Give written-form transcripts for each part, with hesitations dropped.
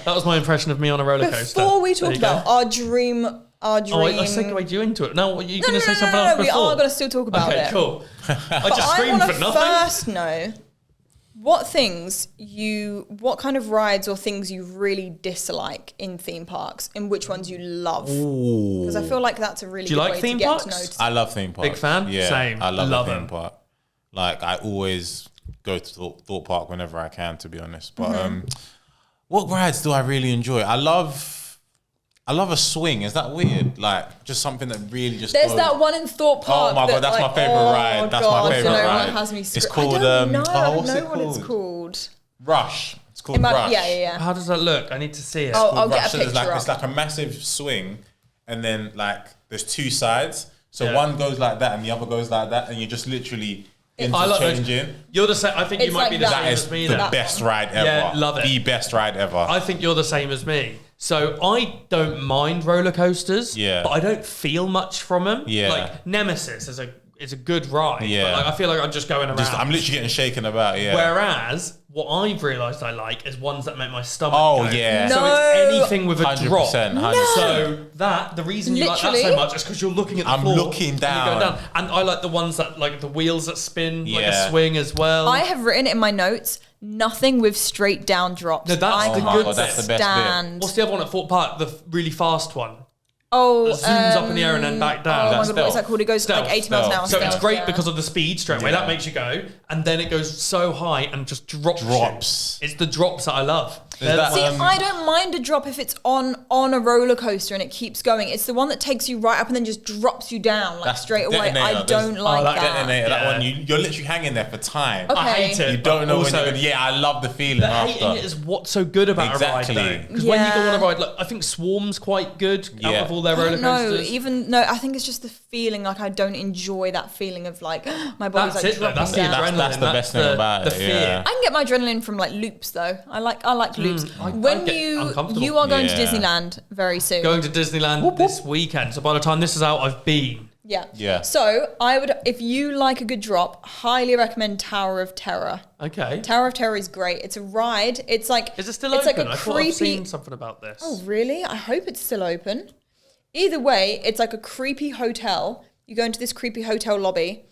That was my impression of me on a roller coaster. Before we talk about our dream. Oh, I segued you into it. No, you're going to say something else before? We are going to still talk about it. Okay, cool. I just screamed for nothing. I first know what kind of rides or things you really dislike in theme parks, and which ones you love. Because I feel like that's a really good way to get to know. I love theme parks. Big fan? Yeah, Same. I love a theme them. park. Like, I always go to Thought Park whenever I can, to be honest. But what rides do I really enjoy? I love a swing. Is that weird? Like, just something that really just There's that one in Thought Park. Oh my God, that's my favourite ride. That's my favourite ride. Has me it's called, I don't know what it's called. Rush. It's called Rush. Yeah. How does that look? I need to see it. I'll get a So picture up. It's like a massive swing, and then like there's two sides. So one goes like that and the other goes like that, and you're just literally interchanging. You're the same. I think you might be the same that as is me. the best ride ever. Yeah, love it. The best ride ever. I think you're the same as me. So I don't mind roller coasters, but I don't feel much from them. Yeah. Like Nemesis is a good ride. Yeah. But like, I feel like I'm just going around. I'm literally getting shaken about. Yeah. Whereas what I've realised I like is ones that make my stomach go. Yeah. So it's anything with a 100%, drop. 100%. So the reason you like that so much is because you're looking at the floor. I'm looking down. And you're going down. And I like the ones that like the wheels that spin like a Yeah. swing as well. I have written in my notes, nothing with straight down drops. No, that's the good bit. That's the best bit. What's the other one at Thought Park? The really fast one. Oh, That zooms up in the air and then back down. Oh my God, what is that called? It goes Stealth. like 80 miles an hour. So it's great yeah. because of the speed straight away. That makes you go. And then it goes so high and just drops. It's the drops that I love. See, I don't mind a drop if it's on a roller coaster and it keeps going. It's the one that takes you right up and then just drops you down like straight away. I don't like that. Detonator, that one, you're literally hanging there for time. Okay. I hate it. You don't know also, when you're going to... Yeah, I love the feeling but after. hating it is what's so good about a ride, though. Because when you go on a ride, like, I think Swarm's quite good out of all their roller coasters. I think it's just the feeling. Like, I don't enjoy that feeling of like my body's that's like it, dropping that's down. the adrenaline. That's the best thing about it. The fear. Yeah. I can get my adrenaline from like loops though. I like loops. When you are going to Disneyland very soon. Going to Disneyland this weekend. So by the time this is out, I've been. Yeah. So I would, if you like a good drop, highly recommend Tower of Terror. Okay. Tower of Terror is great. It's a ride. It's like is it still it's open? Like a I thought I've seen something about this. Oh really? I hope it's still open. Either way, it's like a creepy hotel. You go into this creepy hotel lobby,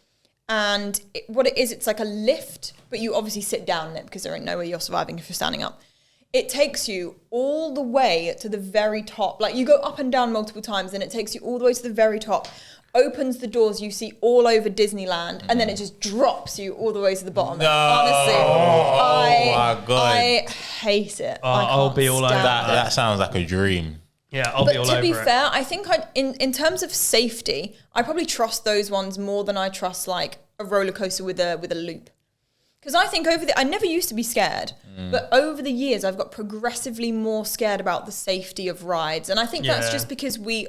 and what it is, it's like a lift, but you obviously sit down in it because there ain't no way you're surviving if you're standing up. It takes you all the way to the very top. Like you go up and down multiple times, and it takes you all the way to the very top. Opens the doors you see all over Disneyland, and then it just drops you all the way to the bottom. No. Honestly, my God. I hate it. I'll be all over that. That sounds like a dream. Yeah, I'll be all over it. But to be fair, I think in terms of safety, I probably trust those ones more than I trust like a roller coaster with a loop. Because I think I never used to be scared, but over the years I've got progressively more scared about the safety of rides, and I think that's just because we're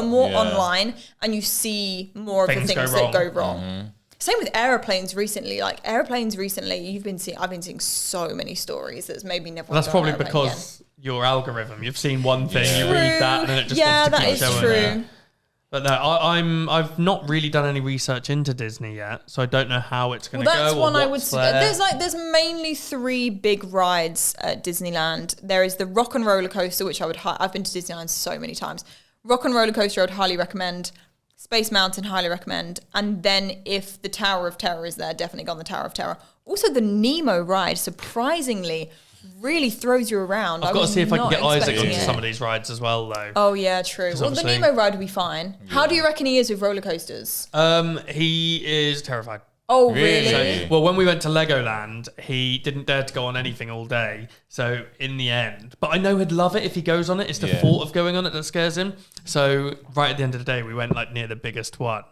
more online and you see more of the things that go wrong. Same with airplanes recently. Like airplanes recently, I've been seeing so many stories that's made me never. Well, that's probably because your algorithm. You've seen one thing, you read that, and then it just wants to keep showing it. But no, I've not really done any research into Disney yet, so I don't know how it's going to go. That's one I would say. There's mainly 3 big rides at Disneyland. There is the Rock and Roller Coaster, which I've been to Disneyland so many times. Rock and Roller Coaster I would highly recommend. Space Mountain highly recommend. And then if the Tower of Terror is there, definitely go on the Tower of Terror. Also the Nemo ride, surprisingly, really throws you around. I've got to see if I can get Isaac onto some of these rides as well, though. Oh yeah, true. Well, the Nemo ride will be fine. Yeah. How do you reckon he is with roller coasters? He is terrified. Oh really? Well, when we went to Legoland, he didn't dare to go on anything all day. So in the end, but I know he'd love it if he goes on it. It's the thought of going on it that scares him. So right at the end of the day, we went like near the biggest one.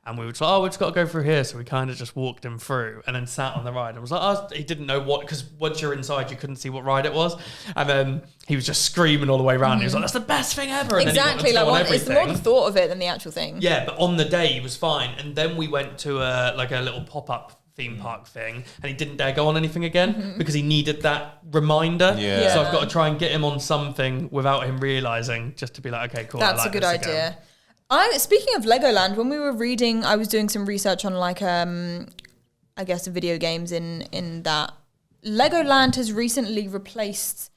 And we were like, we've just got to go through here. So we kind of just walked him through and then sat on the ride. And was like, he didn't know what, because once you're inside, you couldn't see what ride it was. And then he was just screaming all the way around. He was like, that's the best thing ever. And exactly. It's more the thought of it than the actual thing. Yeah, but on the day, he was fine. And then we went to a little pop-up theme park thing, and he didn't dare go on anything again because he needed that reminder. So I've got to try and get him on something without him realising, just to be like, okay, cool. That's a good idea. Speaking of Legoland, when we were reading, I was doing some research on like I guess video games in that Legoland has recently replaced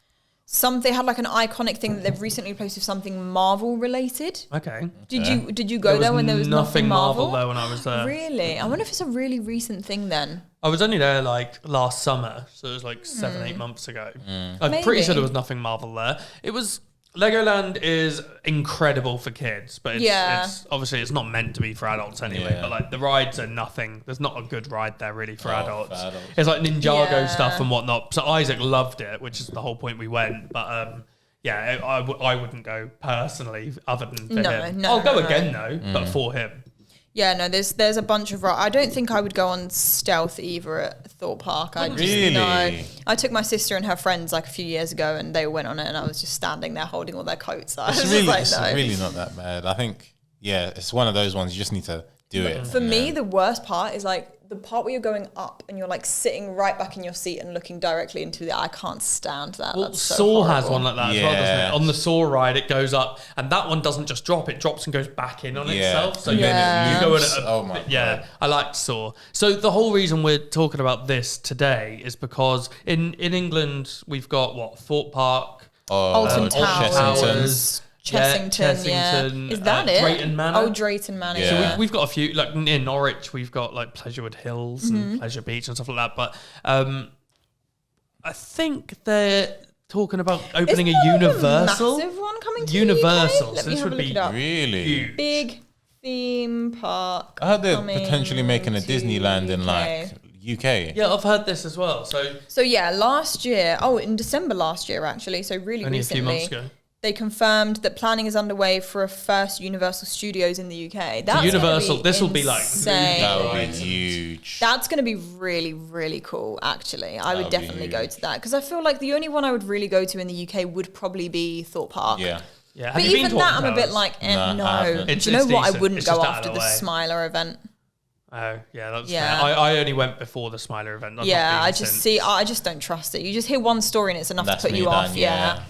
something. Had like an iconic thing that they've recently replaced with something Marvel related. Okay. Did you go there when there was nothing Marvel there when I was there? Really? I wonder if it's a really recent thing then. I was only there like last summer, so it was like 7-8 months ago. I'm Maybe. pretty sure there was nothing Marvel there. It was Legoland is incredible for kids, but it's obviously it's not meant to be for adults anyway. Yeah. But like the rides are nothing. There's not a good ride there really for adults. For adults. It's like Ninjago Yeah. stuff and whatnot. So Isaac loved it, which is the whole point we went. But yeah, I wouldn't go personally, other than for him. I'll go again though, but for him. Yeah, no, there's a bunch of I don't think I would go on Stealth either at Thorpe Park. Really? No. I took my sister and her friends like a few years ago, and they went on it, and I was just standing there holding all their coats. I was It's just really, like, it's no. really not that bad. I think, it's one of those ones you just need to do it. For me, the worst part is like the part where you're going up and you're like sitting right back in your seat and looking directly into the. I can't stand that. Well, That's so Saw has horrible. one like that as well, doesn't it? On the Saw ride, it goes up, and that one doesn't just drop; it drops and goes back in on itself. So And then Yeah. it you go in moves. at Oh my yeah. God. I liked Saw. So the whole reason we're talking about this today is because in England we've got what Thorpe Park, Alton Towers. Chessington, yeah. Is that it? Drayton Manor. Oh, Drayton Manor. Yeah. So Yeah. we've got a few, like in Norwich, we've got like Pleasurewood Hills and Pleasure Beach and stuff like that. But I think they're talking about opening Isn't a there, like, Universal. massive one coming to Universal. The UK? Let So me this have a would look be it up. Really? huge. Big theme park. I heard they're coming potentially making a to Disneyland in UK. like UK. Yeah, I've heard this as well. So So yeah, last year, in December last year actually, so really only recently, a few months ago. they confirmed that planning is underway for a first Universal Studios in the UK. That's Universal, gonna this will be like insane. That would be Right. huge. That's going to be really, really cool, actually. I would That'd be definitely go huge. to that because I feel like the only one I would really go to in the UK would probably be Thorpe Park. Yeah. Yeah, have But you been even to that, Alton I'm a bit Towers? like, No, I no. haven't. Do It's you know what? I decent. wouldn't It's go just out after of the the way. Smiler event. Oh, yeah, that's Yeah. fair. I only went before the Smiler event. I've not Yeah, been I just since. I just don't trust it. You just hear one story and it's enough That's to put me you done, off. Yeah.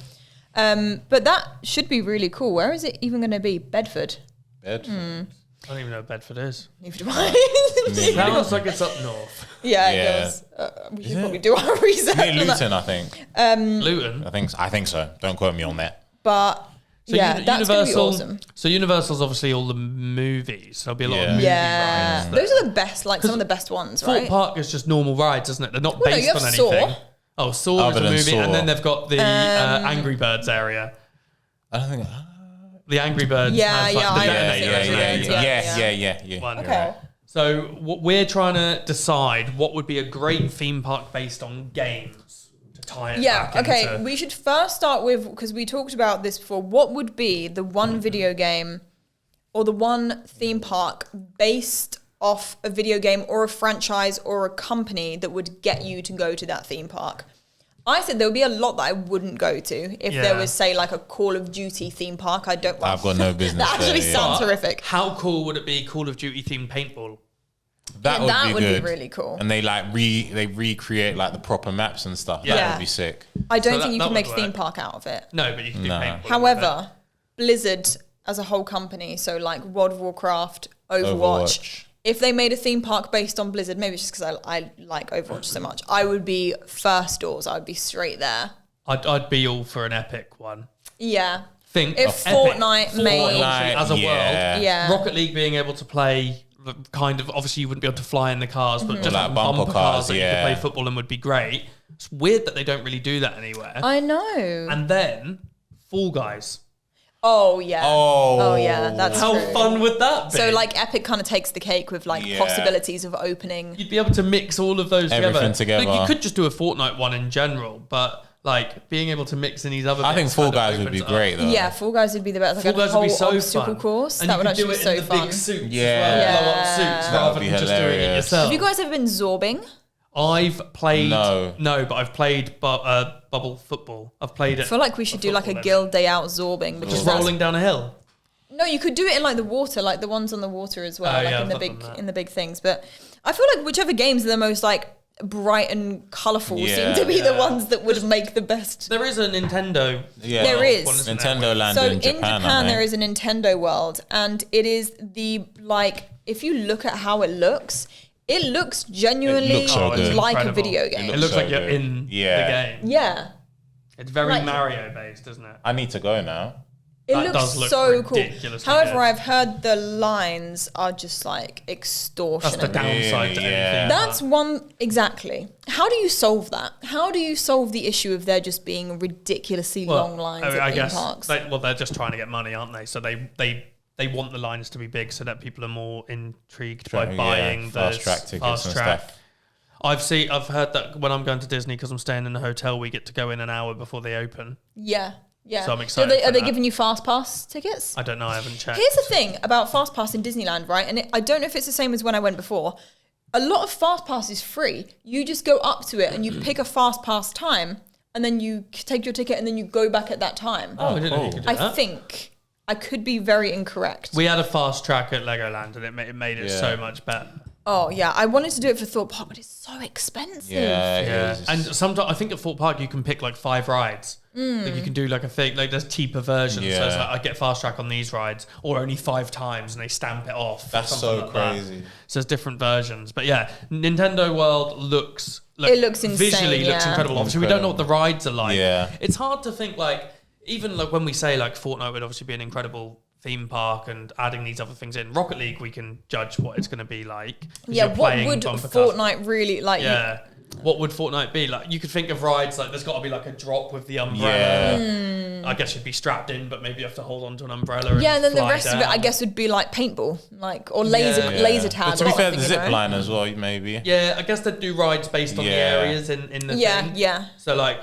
But that should be really cool. Where is it even going to be? Bedford. Bed. I don't even know what Bedford is. Neither do I. Sounds like it's up north. Yeah, Yeah. it does. We should probably do our research. Near on that. Luton, I think. Luton. I think so. Don't quote me on that. But So yeah, that's going to be awesome. So Universal's obviously all the movies. There'll be a lot of Yeah. movie Yeah, rides. those are the best, like some of the best ones, Thorpe right? Park is just normal rides, isn't it? They're not Well, no, based you have on Saw. anything. Oh, Saw is Other a than movie, Saw. and then they've got the Angry Birds area. I don't think. The Angry Birds. Yeah, has, like, yeah, the I know. detonator residence. Yeah. One. Okay. So what we're trying to decide what would be a great theme park based on games to tie it Yeah, back okay. into. We should first start with, because we talked about this before, what would be the one video game or the one theme park based off a video game or a franchise or a company that would get you to go to that theme park? I said there would be a lot that I wouldn't go to if there Yeah. was, say, like a Call of Duty theme park. I've got no business That actually there, yeah. sounds But horrific. How cool would it be Call of Duty themed paintball? That Yeah, that would would be be good. really cool. And they like they recreate like the proper maps and stuff. Yeah. That would be sick. I don't So think you that can make a would theme work. park out of it. No, but you can do No. paintball. with it. However, Blizzard as a whole company, so like World of Warcraft, Overwatch, if they made a theme park based on Blizzard, maybe it's just because I like Overwatch so much, I would be first doors. I would be straight there. I'd be all for an epic one. Yeah. Think If of epic. Fortnite made- obviously, as a yeah. world. Yeah. Rocket League being able to play kind of, obviously you wouldn't be able to fly in the cars, but just Like having bumper bumper cars, cars that you yeah. could play football in would be great. It's weird that they don't really do that anywhere. I know. And then Fall Guys. Oh, yeah. Oh. Yeah, that's How true. fun would that be? So like Epic kind of takes the cake with like Yeah. possibilities of opening. You'd be able to mix all of those Everything together. together. Like, you could just do a Fortnite one in general, but like being able to mix in these other I think bits Fall kind of Guys would opens be it up. great though. Yeah, Fall Guys would be the best. Fall Like Guys a whole would be so obstacle fun. course. And That you would could do actually be it so in the fun. big suits Yeah. as well, blow up suits, That would rather be than just doing it hilarious. yourself. Have you guys ever been zorbing? I've played No. but I've played bubble football. I've played I it. feel like we should do like a football guild day out zorbing because just that's rolling down a hill. No, you could do it in like the water, like the ones on the water as well, Oh, like yeah, in the I've big done that. in the big things. But I feel like whichever games are the most like bright and colourful Yeah, seem to be the yeah. ones that would make the best. There is a Nintendo. Yeah. There is. one, isn't Nintendo there? Land So in Japan, there is a Nintendo World, and it is if you look at how it looks genuinely It looks so good. like a Incredible. video game. It looks so like you're good. in Yeah. the game. Yeah. It's very Like- Mario based, isn't it? I need to go now. It That looks does look so cool. ridiculously However, good. I've heard the lines are just like That's extortionate. the downside to Yeah. anything. That's one exactly. How do you solve that? How do you solve the issue of there just being ridiculously long lines at theme parks? They're just trying to get money, aren't they? So they want the lines to be big so that people are more intrigued by buying the fast track tickets and stuff. I've heard that when I'm going to Disney, because I'm staying in the hotel, we get to go in an hour before they open. Yeah. So I'm excited Are for they that. giving you fast pass tickets? I don't know. I haven't checked. Here's the thing about fast pass in Disneyland, right? And I don't know if it's the same as when I went before. A lot of fast pass is free. You just go up to it and you pick a fast pass time, and then you take your ticket and then you go back at that time. Oh, I didn't know you cool. could do I that. think I could be very incorrect. We had a fast track at Legoland, and it made it Yeah. so much better. Oh yeah, I wanted to do it for Thorpe Park, but it's so expensive. Yeah, it Yeah, is. and sometimes I think at Fort Park you can pick like 5 rides. Like you can do like a thing, like there's cheaper versions. So it's Yeah. like I get fast track on these rides, or only 5 times, and they stamp it off. or That's something so like that. crazy. So there's different versions, but yeah, Nintendo World looks. It looks insane, Visually looks yeah. incredible. Obviously, we don't know what the rides are like. Yeah. It's hard to think like even like when we say like Fortnite would obviously be an incredible theme park, and adding these other things in Rocket League, we can judge what it's going to be like. 'cause Yeah, you're what playing would bumper cars. Fortnite really like? Yeah. What would Fortnite be like? You could think of rides like there's got to be like a drop with the umbrella. Yeah. I guess you'd be strapped in, but maybe you have to hold on to an umbrella. Yeah, and then the fly rest of it, I down. guess, would be like paintball, like or laser Yeah. laser tag. But to be or fair, something, the you zip know? line as well, maybe. Yeah, I guess they'd do rides based on the Yeah. areas in the Yeah, thing. yeah. So like,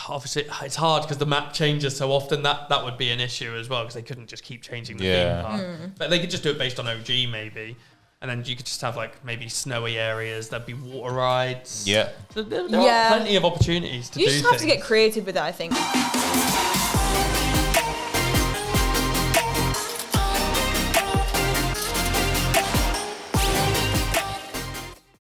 obviously, it's hard because the map changes so often. That would be an issue as well because they couldn't just keep changing the Yeah. theme park. But they could just do it based on OG maybe. And then you could just have like maybe snowy areas. There'd be water rides. Yeah. So there Yeah. are plenty of opportunities to You do just have to things. get creative with it, I think.